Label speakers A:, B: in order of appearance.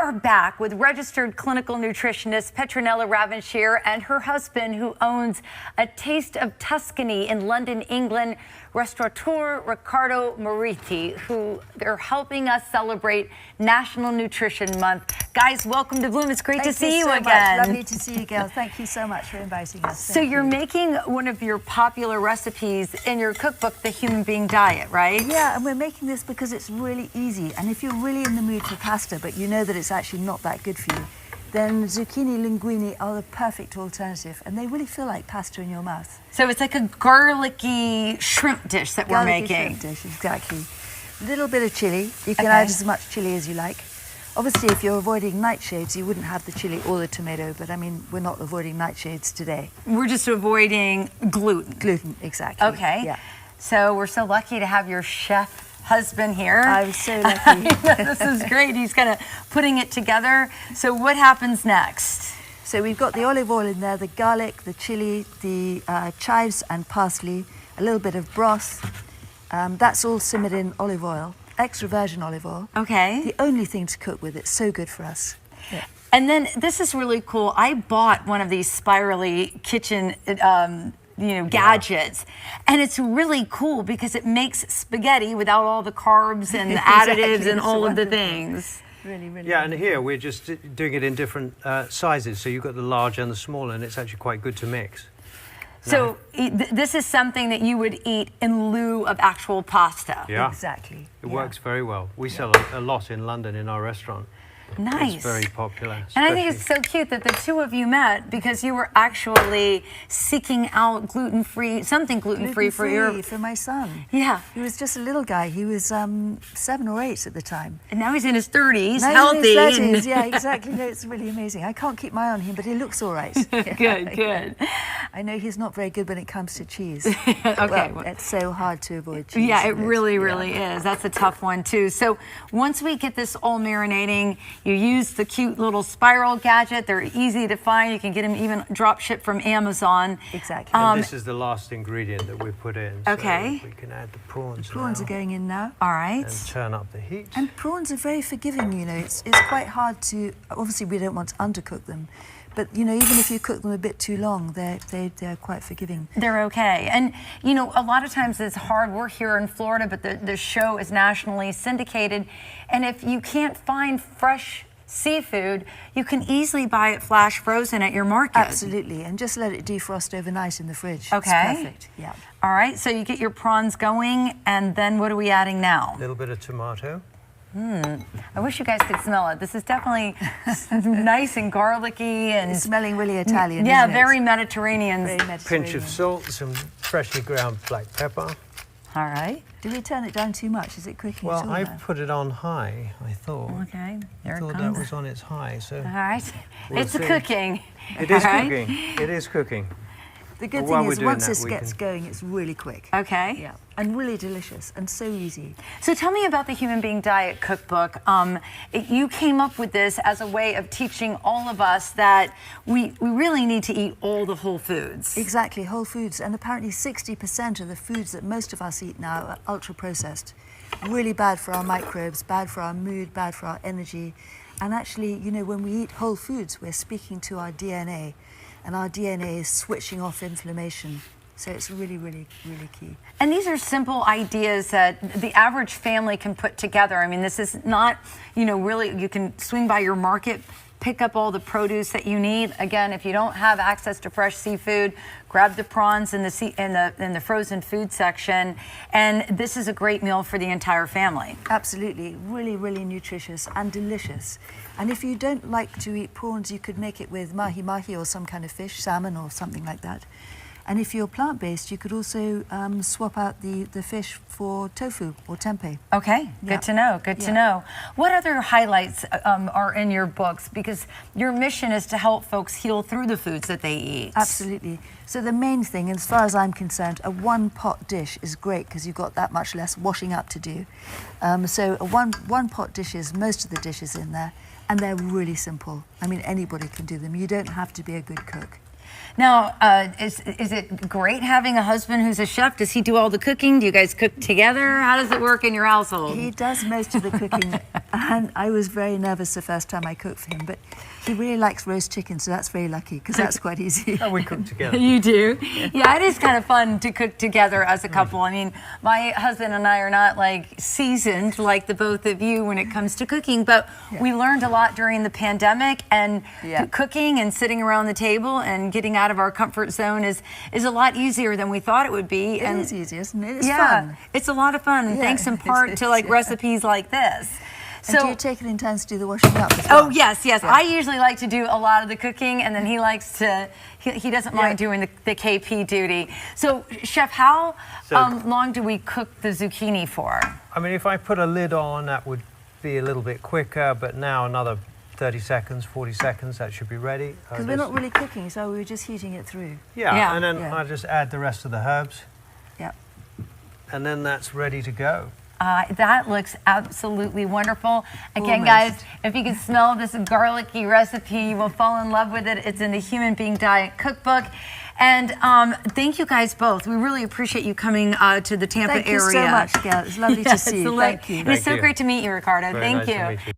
A: Are back with registered clinical nutritionist Petronella Ravenshear and her husband, who owns A Taste of Tuscany in London, England, restaurateur Riccardo Mariti, who they're helping us celebrate National Nutrition Month. Guys, welcome to Bloom. It's great to see you again.
B: Lovely to see you, Gayle. Thank you so much for inviting us.
A: So you're making one of your popular recipes in your cookbook, The Human Being Diet, right?
B: Yeah, and we're making this because it's really easy. And if you're really in the mood for pasta, but you know that it's actually not that good for you, then zucchini linguine are the perfect alternative, and they really feel like pasta in your mouth.
A: So it's like a garlicky shrimp dish that we're making.
B: Garlicky shrimp dish, exactly. A little bit of chili. You can add as much chili as you like. Obviously, if you're avoiding nightshades, you wouldn't have the chili or the tomato, but I mean, we're not avoiding nightshades today.
A: We're just avoiding gluten.
B: Gluten, exactly.
A: Okay.
B: Yeah.
A: So we're so lucky to have your chef husband here.
B: I'm so lucky.
A: This is great. He's kind of putting it together. So what happens next?
B: So we've got the olive oil in there, the garlic, the chili, the chives and parsley, a little bit of broth. That's all simmered in olive oil, extra virgin olive oil.
A: Okay.
B: The only thing to cook with. It's so good for us. Yeah.
A: And then this is really cool. I bought one of these spirally kitchen gadgets, and it's really cool because it makes spaghetti without all the carbs and the additives and all of the things.
B: Really, really.
C: Yeah, and here we're just doing it in different sizes, so you've got the large and the small, and it's actually quite good to mix.
A: So this is something that you would eat in lieu of actual pasta.
C: Yeah,
B: exactly.
C: It works very well. We sell a lot in London in our restaurant.
A: Nice.
C: It's very popular.
A: And I think it's so cute that the two of you met because you were actually seeking out something gluten-free
B: for my son.
A: Yeah.
B: He was just a little guy. He was 7 or 8 at the time.
A: And now he's in his 30s,
B: now
A: healthy.
B: He's in his 30s. Yeah, exactly. No, it's really amazing. I can't keep my eye on him, but he looks all right.
A: Good.
B: I know he's not very good when it comes to cheese.
A: Okay.
B: Well, it's so hard to avoid cheese.
A: Yeah, it really is. That's a tough one, too. So once we get this all marinating, you use the cute little spiral gadget. They're easy to find. You can get them even drop shipped from Amazon.
B: Exactly.
C: And this is the last ingredient that we put in.
A: Okay.
C: So we can add the prawns.
B: The prawns are going in now.
A: All right.
C: And turn up the heat.
B: And prawns are very forgiving, you know. It's quite hard to, obviously we don't want to undercook them, but you know, even if you cook them a bit too long, they're quite forgiving.
A: They're okay. And you know, a lot of times it's hard. We're here in Florida, but the show is nationally syndicated, and if you can't find fresh seafood, you can easily buy it flash frozen at your market.
B: Absolutely, and just let it defrost overnight in the fridge.
A: Okay.
B: It's perfect. Yeah.
A: All right, so you get your prawns going, and then what are we adding now?
C: A little bit of tomato.
A: I wish you guys could smell it. This is definitely nice and garlicky and
B: it's smelling really Italian.
A: Yeah,
B: isn't it?
A: very Mediterranean.
B: Very Mediterranean.
C: Pinch of salt, some freshly ground black pepper.
A: All right.
B: Do we turn it down too much? Is it cooking?
C: Well, I put it on high, I thought.
A: Okay, there
C: I
A: it
C: thought
A: comes.
C: that was on its high, so...
A: All right.
C: We'll
A: It's
C: see.
A: cooking.
C: It is
A: All right.
C: cooking. It is cooking.
B: The good
C: But while
B: thing
C: we're
B: is,
C: doing
B: once
C: that,
B: this
C: we
B: gets
C: can-
B: going, it's really quick.
A: Okay.
B: Yeah, and really delicious and so easy.
A: So tell me about the Human Being Diet Cookbook. You came up with this as a way of teaching all of us that we really need to eat all the whole foods.
B: Exactly, whole foods. And apparently 60% of the foods that most of us eat now are ultra-processed. Really bad for our microbes, bad for our mood, bad for our energy. And actually, you know, when we eat whole foods, we're speaking to our DNA. And our DNA is switching off inflammation. So it's really, really, really key.
A: And these are simple ideas that the average family can put together. I mean, this is not, you know, really, you can swing by your market, pick up all the produce that you need. Again, if you don't have access to fresh seafood, grab the prawns in the frozen food section. And this is a great meal for the entire family.
B: Absolutely, really, really nutritious and delicious. And if you don't like to eat prawns, you could make it with mahi-mahi or some kind of fish, salmon or something like that. And if you're plant-based, you could also swap out the fish for tofu or tempeh.
A: Okay, good to know, good to know. What other highlights are in your books? Because your mission is to help folks heal through the foods that they eat.
B: Absolutely. So the main thing, as far as I'm concerned, a one-pot dish is great because you've got that much less washing up to do. So a one-pot dish is most of the dishes in there, and they're really simple. I mean, anybody can do them. You don't have to be a good cook.
A: Now, is it great having a husband who's a chef? Does he do all the cooking? Do you guys cook together? How does it work in your household?
B: He does most of the cooking, and I was very nervous the first time I cooked for him, but he really likes roast chicken, so that's very lucky, because that's quite easy.
C: Oh, we cook together.
A: You do? Yeah, it is kind of fun to cook together as a couple. I mean, my husband and I are not like seasoned like the both of you when it comes to cooking, but we learned a lot during the pandemic, and cooking and sitting around the table and getting out of our comfort zone is a lot easier than we thought it would be.
B: It is easy, isn't it? It's
A: yeah,
B: fun.
A: it's a lot of fun, thanks in part to like recipes like this.
B: And do you take it in turns to do the washing up as well?
A: Oh, yes. Yeah. I usually like to do a lot of the cooking, and then he likes to, he doesn't mind doing the KP duty. So, Chef, how long do we cook the zucchini for?
C: I mean, if I put a lid on, that would be a little bit quicker, but now another 30 seconds, 40 seconds, that should be ready.
B: Because we're not really cooking, so we're just heating it through.
C: Yeah, and then I just add the rest of the herbs.
B: Yeah.
C: And then that's ready to go.
A: That looks absolutely wonderful. Again, guys, if you can smell this garlicky recipe, you will fall in love with it. It's in the Human Being Diet Cookbook. And thank you guys both. We really appreciate you coming to the Tampa area.
B: Thank you so much, Gayle. It's lovely to see you.
A: Thank you. It was so great to meet you, Ricardo.
C: Very
A: thank
C: nice
A: you.
C: To meet you.